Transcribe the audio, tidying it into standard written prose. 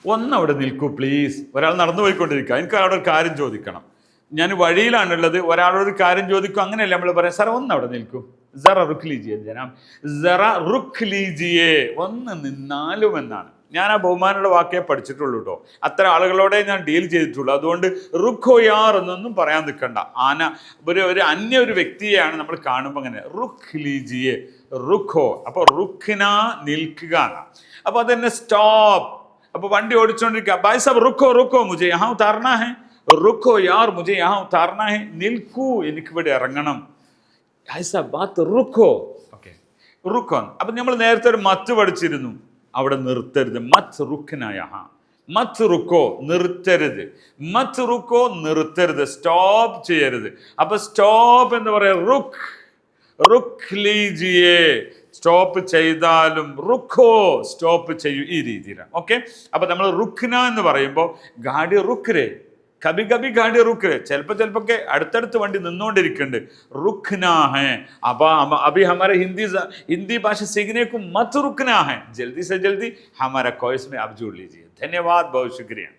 ഒന്നവിടെ നിൽക്കൂ പ്ലീസ്. ഒരാൾ നടന്നു പോയിക്കൊണ്ടിരിക്കുക, എനിക്ക് അവിടെ ഒരു കാര്യം ചോദിക്കണം, ഞാൻ വഴിയിലാണുള്ളത്, ഒരാളോട് കാര്യം ചോദിക്കും, അങ്ങനെയല്ല നമ്മൾ പറയാം, സാർ ഒന്നവിടെ നിൽക്കൂ, ജറ റുക്ക് ലീജിയെ ജനാം, ജറ റുക്ക് ലീജിയെ, ഒന്ന് നിന്നാലും എന്നാണ്. ഞാൻ ആ ബഹുമാനയുടെ വാക്കേ പഠിച്ചിട്ടുള്ളൂ കേട്ടോ, അത്ര ആളുകളോടെ ഞാൻ ഡീൽ ചെയ്തിട്ടുള്ളൂ. അതുകൊണ്ട് റുഖോ യാർ എന്നൊന്നും പറയാൻ നിൽക്കണ്ട. ഒരു അന്യ ഒരു വ്യക്തിയെയാണ് നമ്മൾ കാണുമ്പോൾ അങ്ങനെ റുഖ് ലീജിയെ, റുഖോ, അപ്പോൾ റുഖിന നിൽക്കുക എന്നാണ്. അപ്പോൾ അതന്നെ സ്റ്റോപ്പ്. അപ്പോൾ വണ്ടി ഓടിച്ചുകൊണ്ടിരിക്കുക, ഭായ് സാബ് റുഖോ റുഖോ മുझे यहाँ उतारना है, റുഖോ യാർ മുझे यहाँ उतारना है, നിൽക്കൂ എനിക്കിവിടെ ഇറങ്ങണം, ഭായ് സാബ് ബാത്ത് റുഖോ. ഓക്കെ, റുഖോ. അപ്പം നമ്മൾ നേരത്തെ ഒരു മത്ത് പഠിച്ചിരുന്നു, അവിടെ നിർത്തരുത്. മത്ത് റുഖ്ന യഹാ, മത്ത് റുക്കോ നിർത്തരുത്, മത്ത് റുക്കോ നിർത്തരുത്, സ്റ്റോപ്പ് ചെയ്യരുത്. അപ്പൊ സ്റ്റോപ്പ് എന്ന് പറയാ റുഖ്, റുഖ് ലീജിയേ, സ്റ്റോപ്പ് ചെയ്താലും റുഖോ സ്റ്റോപ്പ് ചെയ്യൂ, ഈ രീതിയിലാണ്. ഓക്കെ, അപ്പൊ നമ്മൾ റുഖ്ന എന്ന് പറയുമ്പോൾ ഗാഡി റുഖ്രേ, കബി കബി ഗാഡി റുഖ്രേ, ചിലപ്പോൾ അടുത്തടുത്ത് വണ്ടി നിന്നുകൊണ്ടിരിക്കുന്നുണ്ട്, റുഖ്നാ ഹേ. അപ്പൊ അഭി ഹമാരെ ഹിന്ദി ഭാഷ सीखने को मत रुकना है, जल्दी से जल्दी हमारा कोर्स में आप जुड़ लीजिए. धन्यवाद, बहुत शुक्रिया.